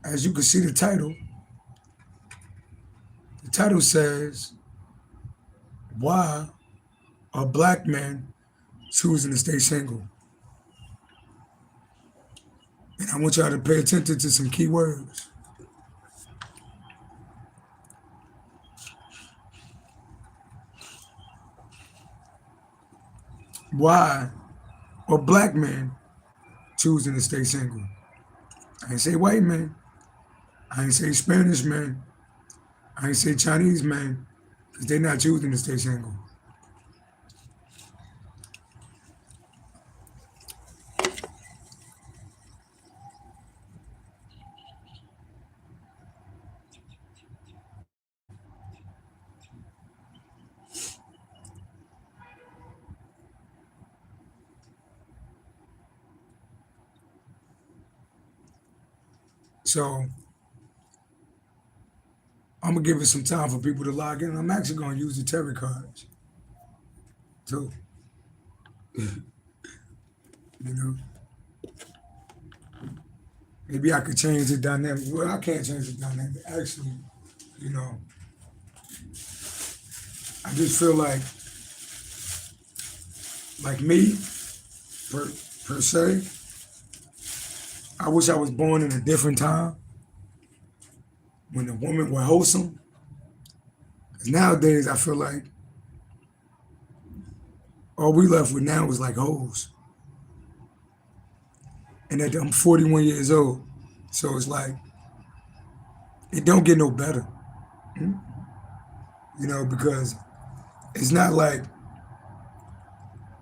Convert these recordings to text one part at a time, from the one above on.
as you can see the title says, why are black men choosing to stay single? And I want y'all to pay attention to some key words. Why are black men choosing to stay single? I ain't say white men. I ain't say Spanish men. I ain't say Chinese men, because they're not choosing to stay single. So I'm gonna give it some time for people to log in. I'm actually gonna use the tarot cards too. You know, maybe I could change the dynamic. Well, I can't change the dynamic. Actually, you know, I just feel like me per se. I wish I was born in a different time when the women were wholesome. 'Cause nowadays, I feel like all we left with now is like hoes. And that I'm 41 years old, so it's like it don't get no better, you know, because it's not like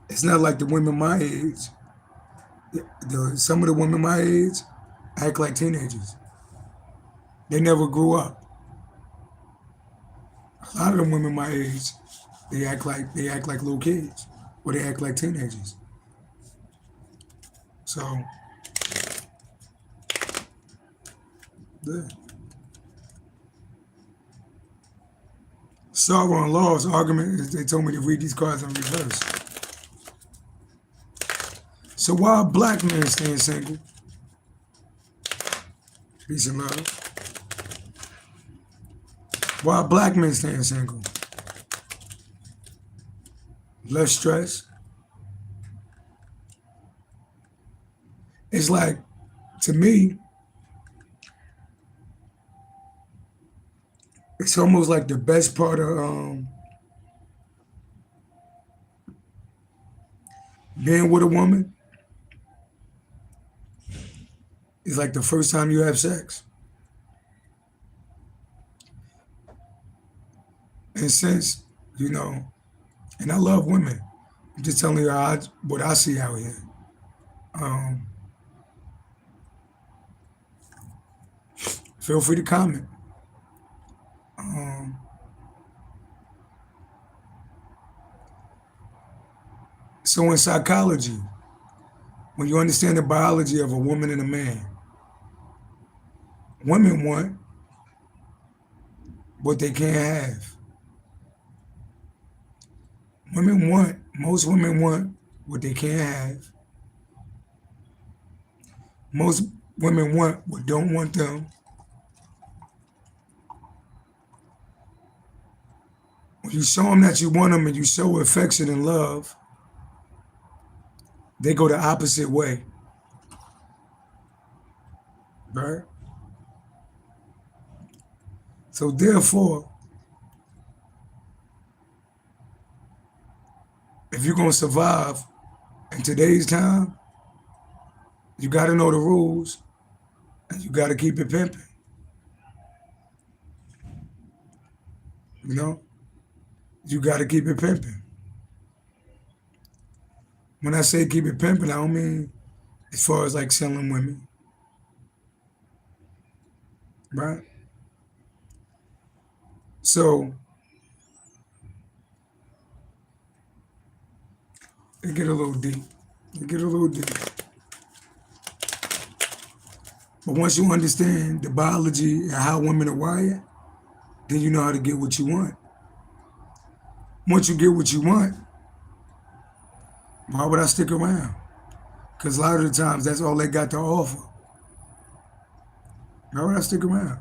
the women my age. Some of the women my age act like teenagers. They never grew up. A lot of the women my age, they act like little kids, or they act like teenagers. So, yeah. Sorrow and Law's argument is they told me to read these cards in reverse. So why are black men staying single? Peace and love. Why are black men staying single? Less stress. It's like, to me, it's almost like the best part of being with a woman is like the first time you have sex. And since, you know, and I love women, I'm just telling you what I see out here. Um, Feel free to comment. Um, so in psychology, when you understand the biology of a woman and a man, women want what they can't have. Most women want what they can't have. Most women want what don't want them. When you show them that you want them and you show affection and love, they go the opposite way, right? So therefore, if you're gonna survive in today's time, you gotta know the rules and you gotta keep it pimping. You know? You gotta keep it pimping. When I say keep it pimping, I don't mean as far as like selling women, right? So it get a little deep. It get a little deep. But once you understand the biology and how women are wired, then you know how to get what you want. Once you get what you want, why would I stick around? Because a lot of the times that's all they got to offer. Why would I stick around?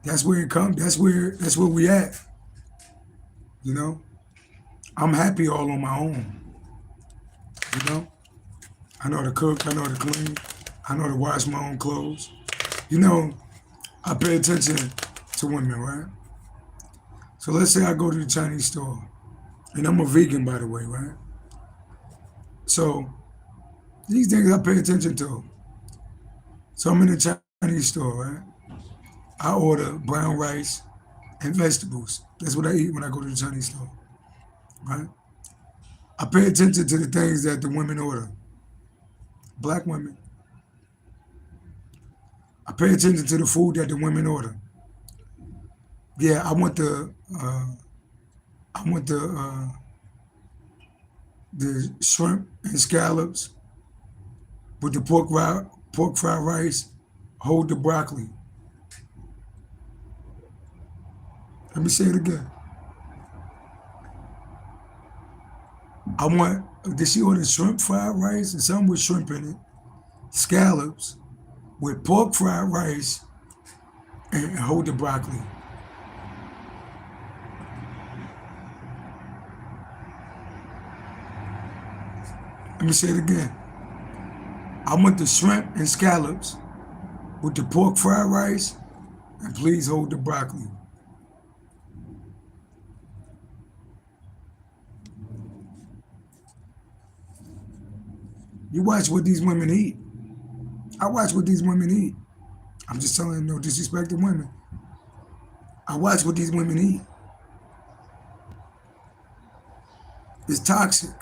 That's where it comes. That's where we at. You know, I'm happy all on my own. You know, I know how to cook. I know how to clean. I know how to wash my own clothes. You know, I pay attention to women, right? So let's say I go to the Chinese store, and I'm a vegan, by the way, right? So these things I pay attention to. So I'm in the Chinese store, right? I order brown rice and vegetables. That's what I eat when I go to the Chinese store, right? I pay attention to the things that the women order. Black women. I pay attention to the food that the women order. Yeah, I want the shrimp and scallops with the pork fried rice. Hold the broccoli. Let me say it again. I want. Did she order shrimp fried rice and something with shrimp in it? Scallops with pork fried rice and hold the broccoli. Let me say it again. I want the shrimp and scallops with the pork fried rice and please hold the broccoli. You watch what these women eat. I watch what these women eat. I'm just telling you, no disrespect to women. I watch what these women eat. It's toxic.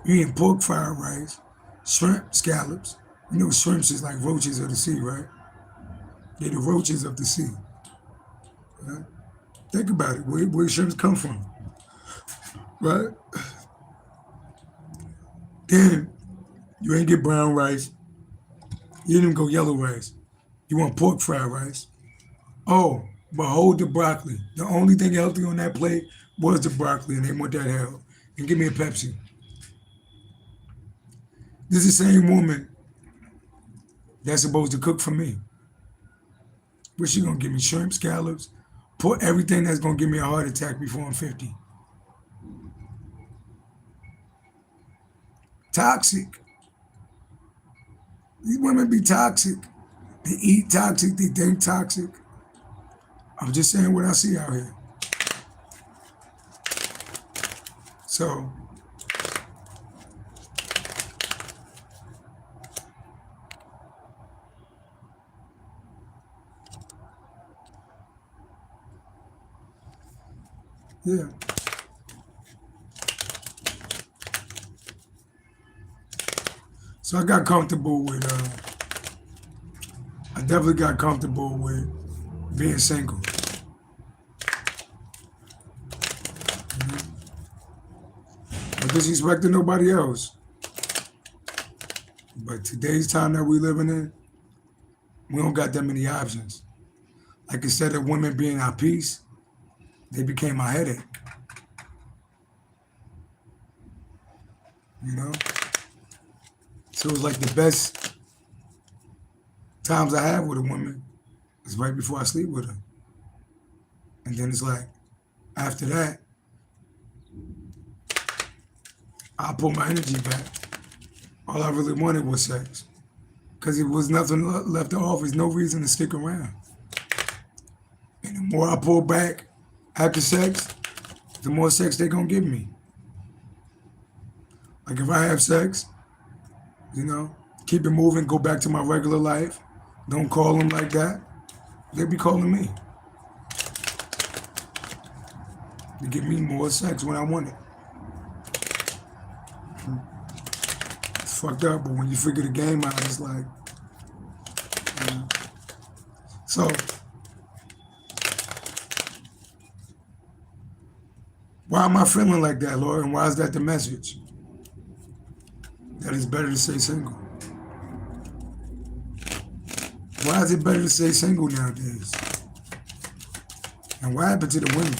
You eating pork fried rice, shrimp, scallops. You know shrimps is like roaches of the sea, right? They're the roaches of the sea. Right? Think about it. Where shrimps come from, right? Then you ain't get brown rice. You didn't even go yellow rice. You want pork fried rice. Oh, but hold the broccoli. The only thing healthy on that plate was the broccoli, and they want that hell. And give me a Pepsi. This is the same woman that's supposed to cook for me. What's she gonna give me? Shrimp, scallops, put everything that's gonna give me a heart attack before I'm 50. Toxic. These women be toxic. They eat toxic, they think toxic. I'm just saying what I see out here. So, yeah. So I got comfortable with, I definitely got comfortable with being single. Not disrespecting nobody else. But today's time that we living in, we don't got that many options. Like instead of women being our peace, they became our headache. You know? So it was like the best times I have with a woman is right before I sleep with her. And then it's like, after that, I pull my energy back. All I really wanted was sex. Because it was nothing left to offer. There's no reason to stick around. And the more I pull back after sex, the more sex they're going to give me. Like if I have sex, you know, keep it moving, go back to my regular life. Don't call them like that. They'll be calling me. To give me more sex when I want it. It's fucked up, but when you figure the game out, it's like, you know. So, why am I feeling like that, Lord? And why is that the message? That it's better to stay single. Why is it better to stay single nowadays? And what happened to the women?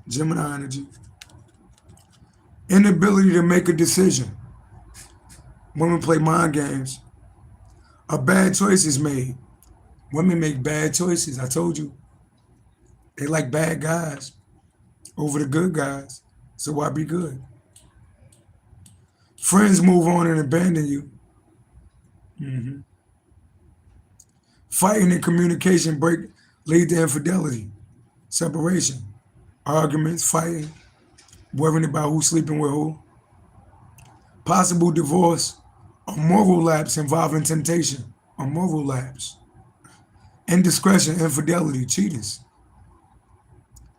Gemini energy. Inability to make a decision. Women play mind games. A bad choice is made. Women make bad choices. I told you. They like bad guys over the good guys. So why be good? Friends move on and abandon you. Fighting and communication lead to infidelity, separation, arguments, fighting, worrying about who's sleeping with who. Possible divorce, a moral lapse involving temptation, a moral lapse. Indiscretion, infidelity, cheaters.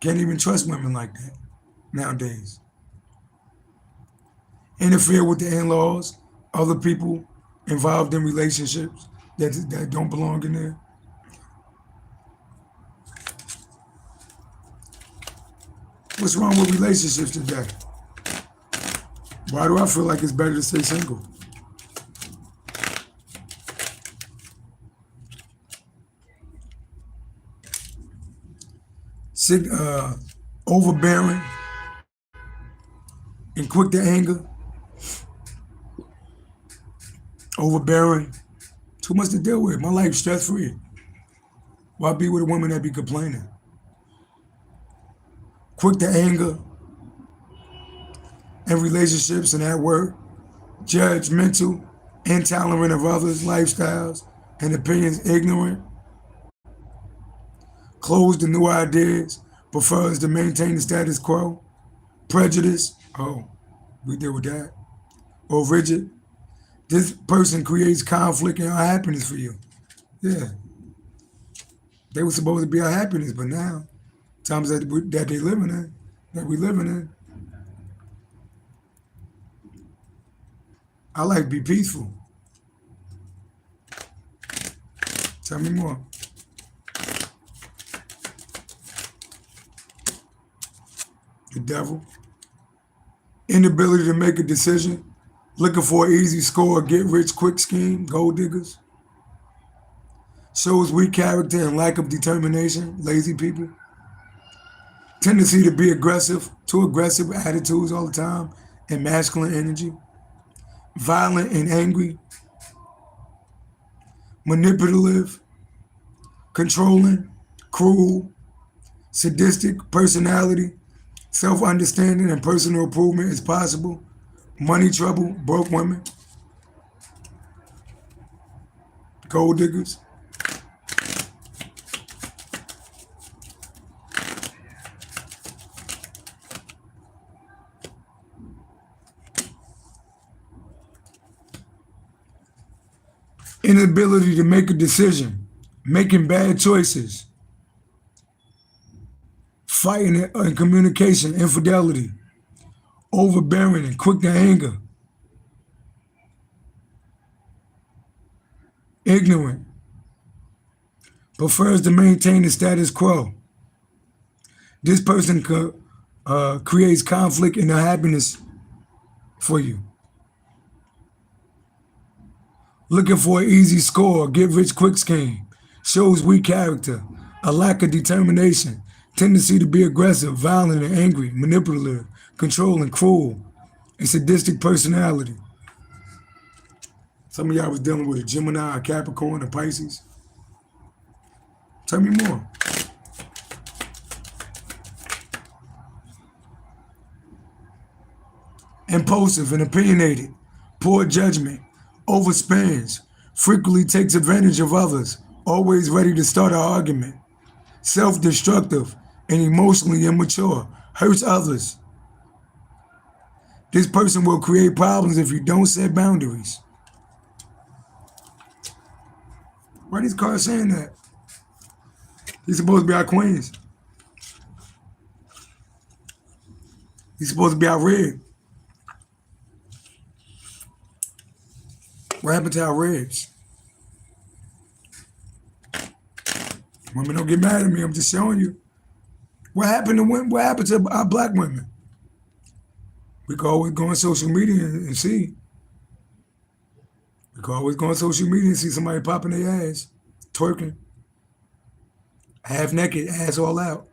Can't even trust women like that nowadays. Interfere with the in-laws, other people involved in relationships that don't belong in there. What's wrong with relationships today? Why do I feel like it's better to stay single? Overbearing and quick to anger. Overbearing. Too much to deal with. My life's stress-free. Why be with a woman that be complaining? Quick to anger in relationships and at work. Judgmental, intolerant of others' lifestyles and opinions, ignorant. Closed to new ideas, prefers to maintain the status quo. Prejudice, oh, we deal with that. Or rigid. This person creates conflict and unhappiness for you. Yeah. They were supposed to be our happiness, but now, times that they living in, that we living in, I like to be peaceful. Tell me more. The devil. Inability to make a decision. Looking for an easy score, get rich quick scheme, gold diggers. Shows weak character and lack of determination, lazy people. Tendency to be aggressive, too aggressive attitudes all the time, and masculine energy. Violent and angry. Manipulative, controlling, cruel, sadistic personality. Self-understanding and personal improvement is possible. Money trouble, broke women. Gold diggers. Inability to make a decision, making bad choices. Fighting and communication, infidelity, overbearing and quick to anger, ignorant, prefers to maintain the status quo. This person creates conflict and unhappiness for you. Looking for an easy score, get rich quick scheme, shows weak character, a lack of determination, tendency to be aggressive, violent and angry, manipulative, controlling, cruel, and sadistic personality. Some of y'all was dealing with a Gemini, a Capricorn, a Pisces. Tell me more. Impulsive and opinionated, poor judgment, overspends, frequently takes advantage of others, always ready to start an argument, self-destructive and emotionally immature, hurts others. This person will create problems if you don't set boundaries. Why are these cards saying that? He's supposed to be our queens. He's supposed to be our red. What happened to our reds? Women, don't get mad at me. I'm just showing you. What happened to women? What happened to our black women? We can always go on social media and see. We can always go on social media and see somebody popping their ass, twerking, half naked, ass all out.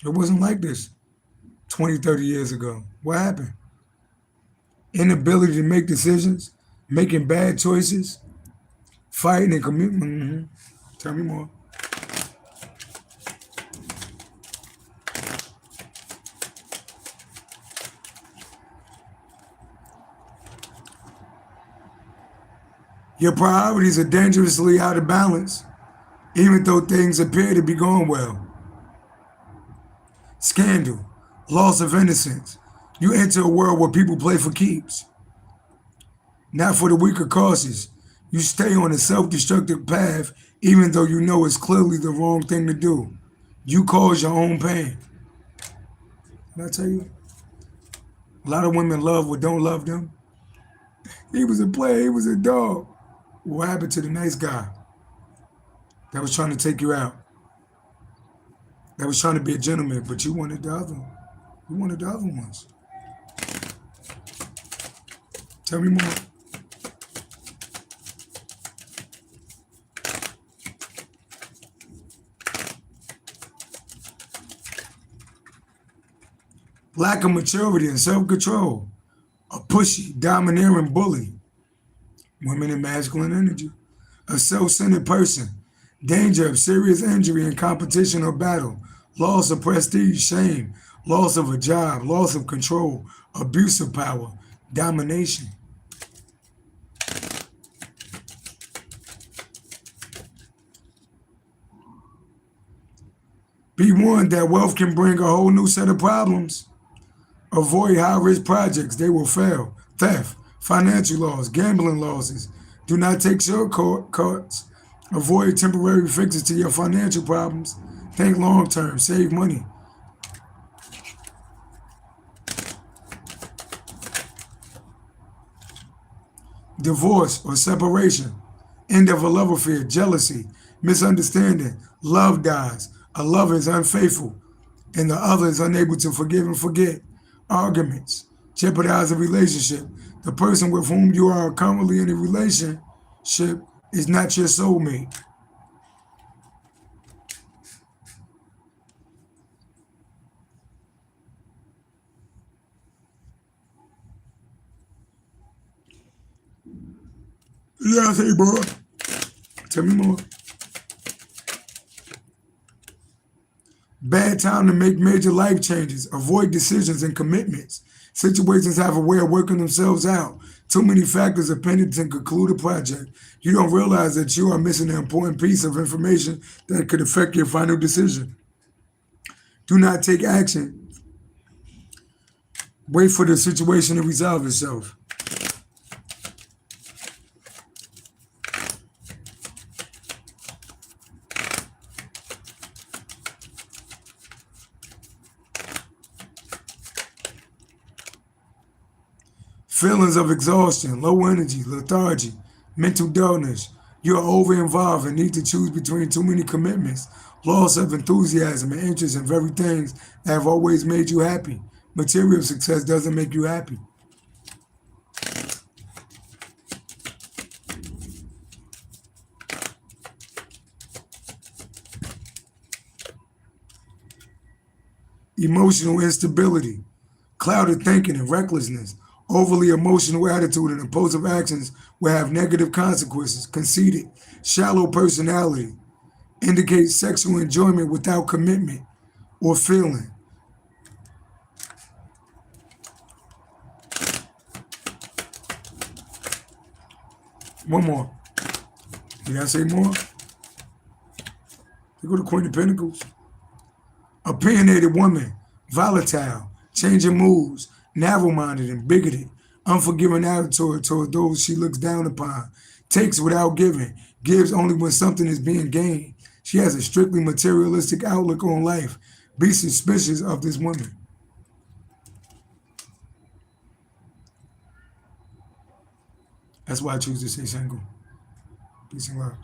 It wasn't like this 20, 30 years ago? What happened? Inability to make decisions, making bad choices, fighting and commitment. Tell me more. Your priorities are dangerously out of balance, even though things appear to be going well. Scandal, loss of innocence. You enter a world where people play for keeps, not for the weak or cautious. You stay on a self-destructive path, even though you know it's clearly the wrong thing to do. You cause your own pain. Did I tell you? A lot of women love what don't love them. He was a player, he was a dog. What happened to the nice guy that was trying to take you out? That was trying to be a gentleman, but you wanted the other one. You wanted the other ones. Tell me more. Lack of maturity and self-control. A pushy, domineering bully. Women in masculine energy. A self-centered person. Danger of serious injury in competition or battle. Loss of prestige, shame. Loss of a job. Loss of control. Abuse of power. Domination. Be warned that wealth can bring a whole new set of problems. Avoid high-risk projects. They will fail. Theft, financial loss, gambling losses. Do not take shortcuts. Avoid temporary fixes to your financial problems. Think long-term. Save money. Divorce or separation. End of a love affair. Jealousy. Misunderstanding. Love dies. A lover is unfaithful, and the other is unable to forgive and forget. Arguments jeopardize a relationship. The person with whom you are currently in a relationship is not your soulmate. Yeah, I say, bro. Tell me more. Bad time to make major life changes. Avoid decisions and commitments. Situations have a way of working themselves out. Too many factors are pending to conclude a project. You don't realize that you are missing an important piece of information that could affect your final decision. Do not take action. Wait for the situation to resolve itself. Feelings of exhaustion, low energy, lethargy, mental dullness. You are over-involved and need to choose between too many commitments. Loss of enthusiasm and interest in very things that have always made you happy. Material success doesn't make you happy. Emotional instability, clouded thinking and recklessness. Overly emotional attitude and impulsive actions will have negative consequences. Conceited, shallow personality indicates sexual enjoyment without commitment or feeling. One more. Did I say more? You go to Queen of Pentacles. Opinionated woman, volatile, changing moods, narrow-minded and bigoted, unforgiving attitude toward those she looks down upon, takes without giving, gives only when something is being gained. She has a strictly materialistic outlook on life. Be suspicious of this woman. That's why I choose to stay single. Peace and love.